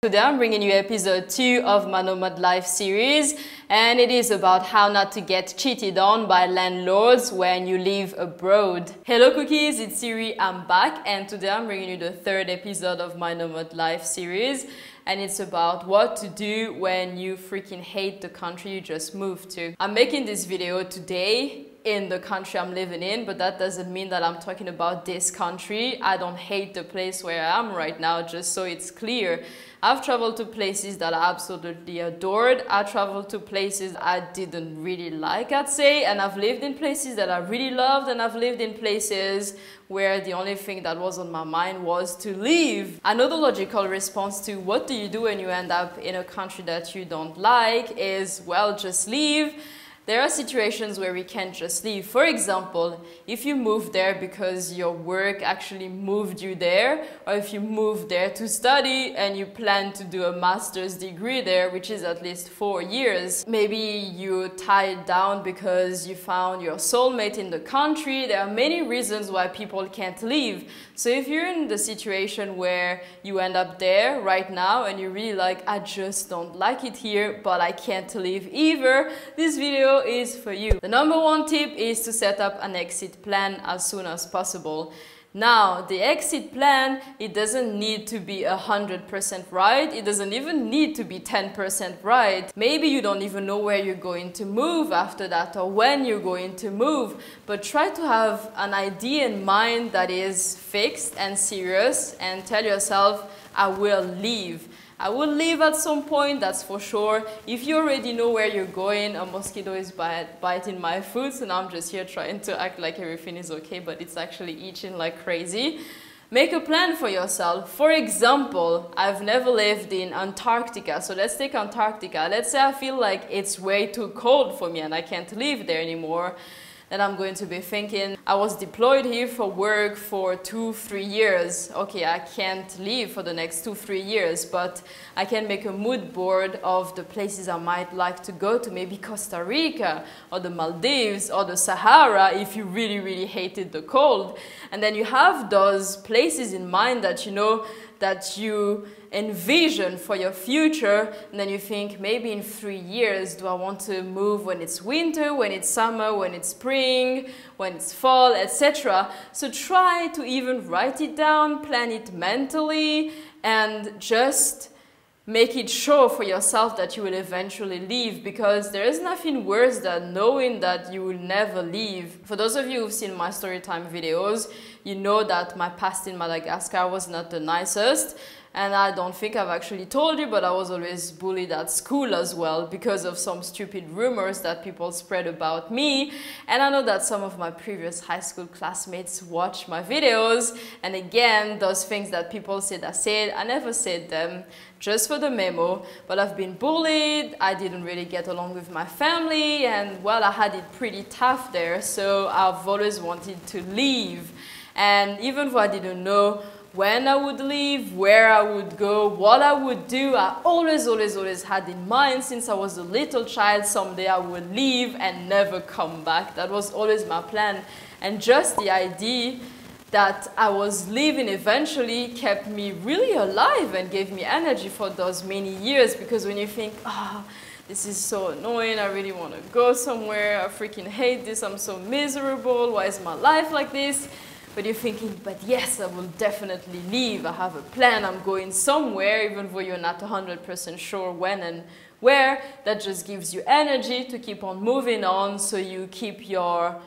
Today I'm bringing you episode 2 of my Nomad Life series, and it is about how not to get cheated on by landlords when you live abroad. Hello cookies, it's Siri, I'm back, and today I'm bringing you the third episode of my Nomad Life series, and it's about what to do when you freaking hate the country you just moved to. I'm making this video today in the country I'm living in, but that doesn't mean that I'm talking about this country. I don't hate the place where I am right now, just so it's clear. I've traveled to places that I absolutely adored. I traveled to places I didn't really like, I'd say, and I've lived in places that I really loved, and I've lived in places where the only thing that was on my mind was to leave. I know the logical response to what do you do when you end up in a country that you don't like is, well, just leave. There are situations where we can't just leave. For example, if you move there because your work actually moved you there, or if you moved there to study and you plan to do a master's degree there, which is at least 4 years. Maybe you're tied down because you found your soulmate in the country. There are many reasons why people can't leave. So if you're in the situation where you end up there right now and you're really like, I just don't like it here, but I can't leave either, this video is for you. The number one tip is to set up an exit plan as soon as possible. Now, the exit plan, it doesn't need to be 100% right. It doesn't even need to be 10% right. Maybe you don't even know where you're going to move after that or when you're going to move. But try to have an idea in mind that is fixed and serious, and tell yourself, I will leave. I will leave at some point, that's for sure. If you already know where you're going, a mosquito is biting my foot, so now I'm just here trying to act like everything is okay, but it's actually itching like crazy. Make a plan for yourself. For example, I've never lived in Antarctica, so let's take Antarctica. Let's say I feel like it's way too cold for me and I can't live there anymore. Then I'm going to be thinking, I was deployed here for work for 2-3 years. Okay, I can't leave for the next 2-3 years, but I can make a mood board of the places I might like to go to, maybe Costa Rica or the Maldives or the Sahara if you really, really hated the cold. And then you have those places in mind that you know, that you envision for your future, and then you think, maybe in 3 years, do I want to move when it's winter, when it's summer, when it's spring, when it's fall, etc. So try to even write it down, plan it mentally, and just make it sure for yourself that you will eventually leave, because there is nothing worse than knowing that you will never leave. For those of you who've seen my storytime videos, you know that my past in Madagascar was not the nicest. And I don't think I've actually told you, but I was always bullied at school as well because of some stupid rumors that people spread about me. And I know that some of my previous high school classmates watch my videos. And again, those things that people said I said, I never said them, just for the memo. But I've been bullied, I didn't really get along with my family, and well, I had it pretty tough there. So I've always wanted to leave. And even though I didn't know when I would leave, where I would go, what I would do, I always had in mind since I was a little child, someday I would leave and never come back. That was always my plan. And just the idea that I was leaving eventually kept me really alive and gave me energy for those many years, because when you think, this is so annoying, I really want to go somewhere, I freaking hate this, I'm so miserable, why is my life like this? But you're thinking, but yes, I will definitely leave. I have a plan. I'm going somewhere, even though you're not 100% sure when and where. That just gives you energy to keep on moving on, so you keep your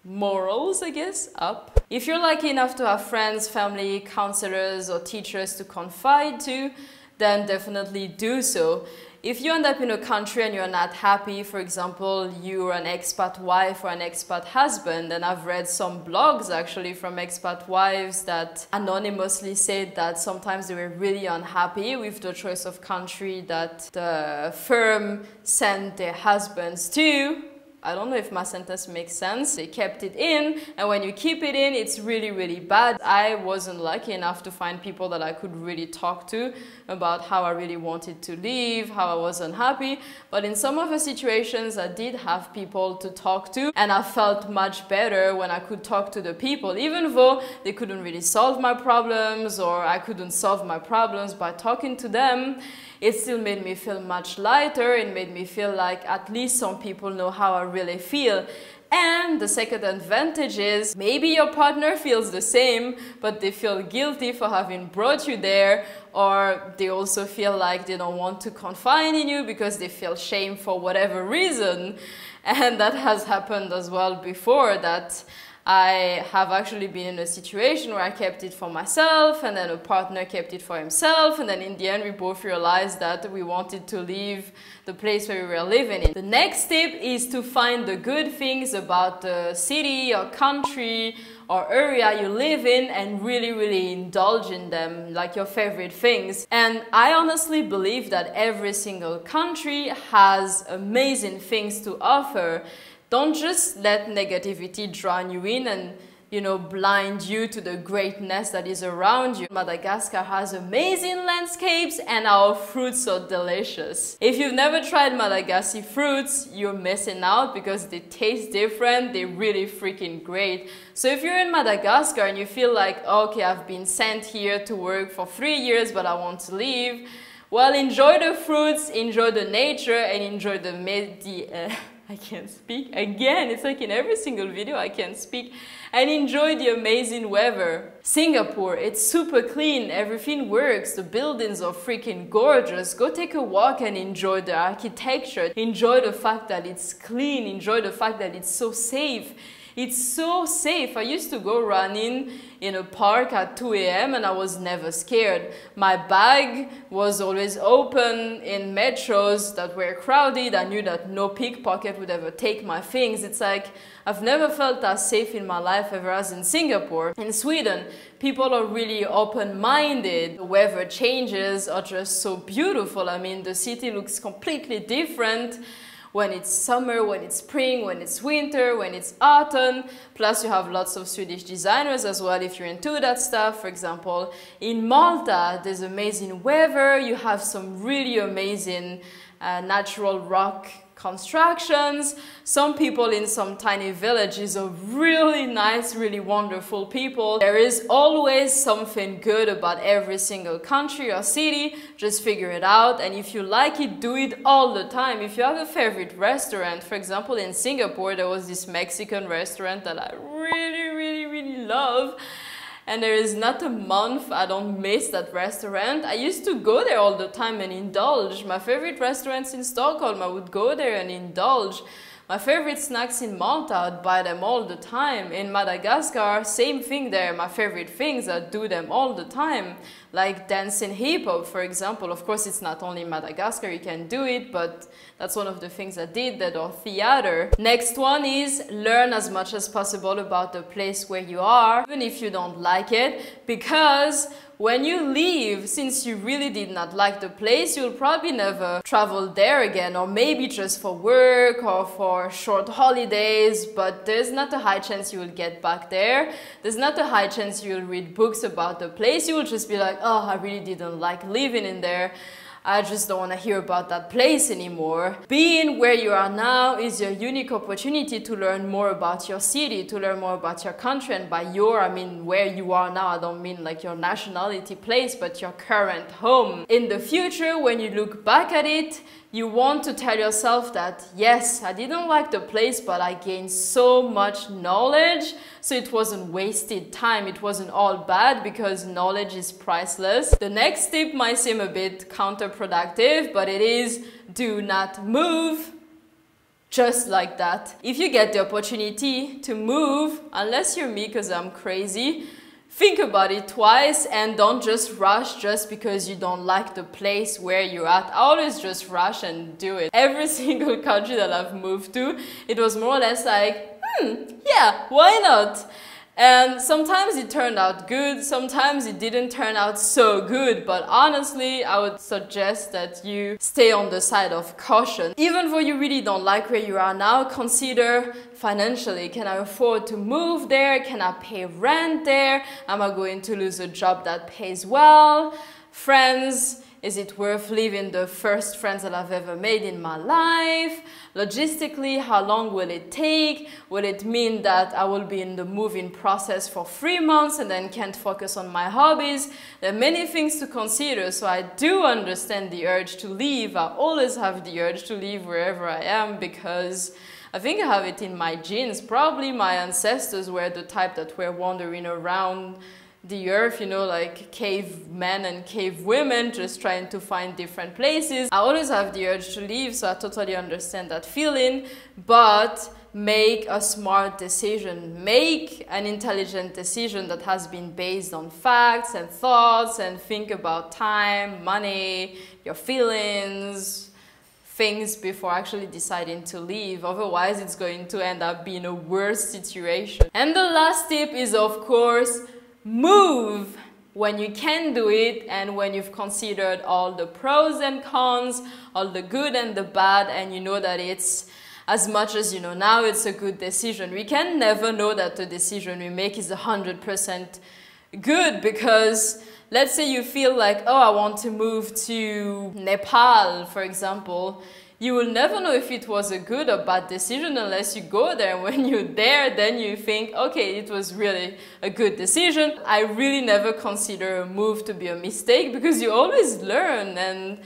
morals, I guess, up. If you're lucky enough to have friends, family, counselors, or teachers to confide to, then definitely do so. If you end up in a country and you're not happy, for example, you're an expat wife or an expat husband, and I've read some blogs actually from expat wives that anonymously said that sometimes they were really unhappy with the choice of country that the firm sent their husbands to. I don't know if my sentence makes sense. They kept it in, and when you keep it in, it's really, really bad. I wasn't lucky enough to find people that I could really talk to about how I really wanted to leave, how I was unhappy. But in some of the situations, I did have people to talk to, and I felt much better when I could talk to the people, even though they couldn't really solve my problems, or I couldn't solve my problems by talking to them. It still made me feel much lighter. It made me feel like at least some people know how I really feel. And the second advantage is maybe your partner feels the same, but they feel guilty for having brought you there, or they also feel like they don't want to confide in you because they feel shame for whatever reason. And that has happened as well before, that I have actually been in a situation where I kept it for myself, and then a partner kept it for himself, and then in the end we both realized that we wanted to leave the place where we were living in. The next tip is to find the good things about the city or country or area you live in and really, really indulge in them, like your favorite things. And I honestly believe that every single country has amazing things to offer. Don't just let negativity drown you in and, you know, blind you to the greatness that is around you. Madagascar has amazing landscapes and our fruits are delicious. If you've never tried Madagascar fruits, you're missing out because they taste different. They're really freaking great. So if you're in Madagascar and you feel like, okay, I've been sent here to work for 3 years, but I want to leave, well, enjoy the fruits, enjoy the nature, and enjoy I can't speak again. It's like in every single video I can't speak. And enjoy the amazing weather. Singapore, it's super clean. Everything works. The buildings are freaking gorgeous. Go take a walk and enjoy the architecture. Enjoy the fact that it's clean. Enjoy the fact that it's so safe. It's so safe. I used to go running in a park at 2 a.m. and I was never scared. My bag was always open in metros that were crowded. I knew that no pickpocket would ever take my things. It's like I've never felt as safe in my life ever as in Singapore. In Sweden, people are really open-minded. The weather changes are just so beautiful. I mean, the city looks completely different when it's summer, when it's spring, when it's winter, when it's autumn. Plus you have lots of Swedish designers as well if you're into that stuff. For example, in Malta, there's amazing weather. You have some really amazing natural rock constructions. Some people in some tiny villages are really nice, really wonderful people. There is always something good about every single country or city. Just figure it out, and if you like it, do it all the time. If you have a favorite restaurant, for example, in Singapore, there was this Mexican restaurant that I really love. And there is not a month I don't miss that restaurant. I used to go there all the time and indulge. My favorite restaurants in Stockholm, I would go there and indulge. My favorite snacks in Malta, I'd buy them all the time. In Madagascar, same thing there. My favorite things, I'd do them all the time. Like dancing hip-hop, for example. Of course, it's not only in Madagascar you can do it, but that's one of the things I did, that or theater. Next one is learn as much as possible about the place where you are, even if you don't like it, because when you leave, since you really did not like the place, you'll probably never travel there again, or maybe just for work or for short holidays, but there's not a high chance you will get back there. There's not a high chance you'll read books about the place. You will just be like, oh, I really didn't like living in there. I just don't want to hear about that place anymore. Being where you are now is your unique opportunity to learn more about your city, to learn more about your country. And by your, I mean where you are now. I don't mean like your nationality place, but your current home. In the future, when you look back at it, you want to tell yourself that, yes, I didn't like the place, but I gained so much knowledge. So it wasn't wasted time. It wasn't all bad, because knowledge is priceless. The next tip might seem a bit counterproductive, but it is do not move just like that. If you get the opportunity to move, unless you're me, because I'm crazy, think about it twice and don't just rush just because you don't like the place where you're at. I always just rush and do it. Every single country that I've moved to, it was more or less like, yeah, why not? And sometimes it turned out good, sometimes it didn't turn out so good, but honestly, I would suggest that you stay on the side of caution. Even though you really don't like where you are now, consider financially. Can I afford to move there? Can I pay rent there? Am I going to lose a job that pays well? Friends, is it worth leaving the first friends that I've ever made in my life? Logistically, how long will it take? Will it mean that I will be in the moving process for 3 months and then can't focus on my hobbies? There are many things to consider, so I do understand the urge to leave. I always have the urge to leave wherever I am because I think I have it in my genes. Probably my ancestors were the type that were wandering around the earth, you know, like cavemen and cave women, just trying to find different places. I always have the urge to leave, so I totally understand that feeling, but make a smart decision. Make an intelligent decision that has been based on facts and thoughts, and think about time, money, your feelings, things before actually deciding to leave. Otherwise, it's going to end up being a worse situation. And the last tip is, of course, move when you can do it and when you've considered all the pros and cons, all the good and the bad, and you know that it's, as much as you know now, it's a good decision. We can never know that the decision we make is 100% good, because let's say you feel like, oh, I want to move to Nepal, for example. You will never know if it was a good or bad decision unless you go there. When you're there, then you think, okay, it was really a good decision. I really never consider a move to be a mistake, because you always learn, and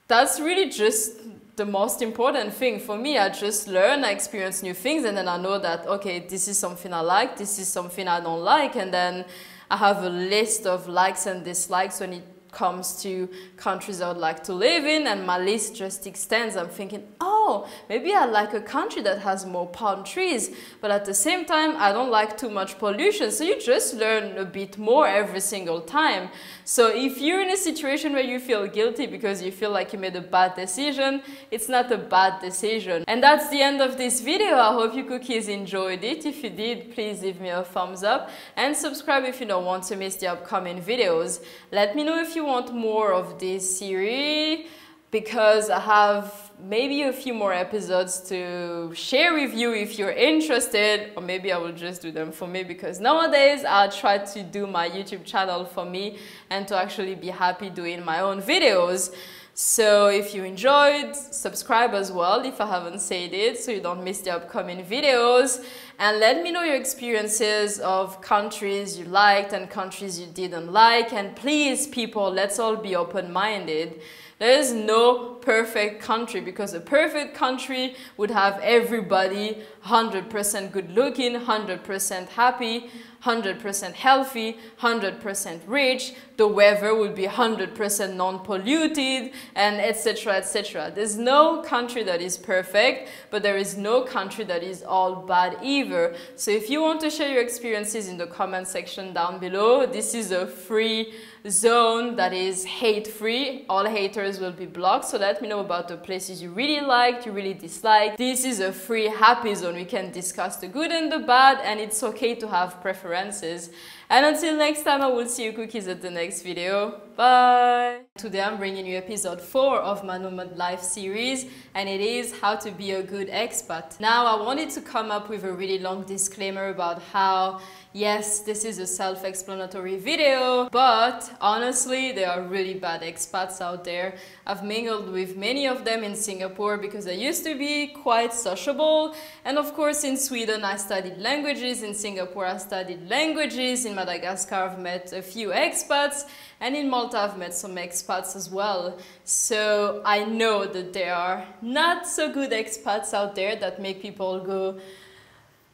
that's really just the most important thing. For me, I just learn, I experience new things, and then I know that, okay, this is something I like, this is something I don't like, and then I have a list of likes and dislikes when it comes to countries I would like to live in, and my list just extends. I'm thinking, oh, maybe I like a country that has more palm trees, but at the same time, I don't like too much pollution. So you just learn a bit more every single time. So if you're in a situation where you feel guilty because you feel like you made a bad decision, it's not a bad decision. And that's the end of this video. I hope you cookies enjoyed it. If you did, please leave me a thumbs up and subscribe if you don't want to miss the upcoming videos. Let me know if you want more of this series, because I have maybe a few more episodes to share with you if you're interested, or maybe I will just do them for me, because nowadays I try to do my YouTube channel for me and to actually be happy doing my own videos. So if you enjoyed, subscribe as well if I haven't said it, so you don't miss the upcoming videos. And let me know your experiences of countries you liked and countries you didn't like. And please, people, let's all be open-minded. There is no perfect country, because a perfect country would have everybody 100% good looking, 100% happy, 100% healthy, 100% rich. The weather would be 100% non-polluted, and etc, etc. There's no country that is perfect, but there is no country that is all bad either. So if you want to share your experiences in the comment section down below, this is a free zone that is hate-free. All haters will be blocked, so let me know about the places you really liked, you really disliked. This is a free happy zone. We can discuss the good and the bad, and it's okay to have preferences. And until next time, I will see you cookies at the next video. Bye! Today I'm bringing you episode 4 of my Nomad Life series, and it is how to be a good expat. Now, I wanted to come up with a really long disclaimer about how, yes, this is a self-explanatory video, but honestly, there are really bad expats out there. I've mingled with many of them in Singapore because I used to be quite sociable. And of course, in Sweden, I studied languages. In Singapore, I studied languages. In Madagascar, I've met a few expats. And in Malta, I've met some expats as well. So I know that there are not so good expats out there that make people go,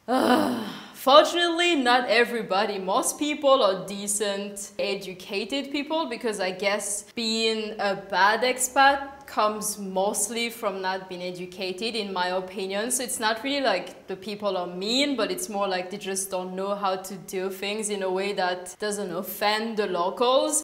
ugh. Fortunately, not everybody. Most people are decent, educated people, because I guess being a bad expat comes mostly from not being educated, in my opinion. So it's not really like the people are mean, but it's more like they just don't know how to do things in a way that doesn't offend the locals.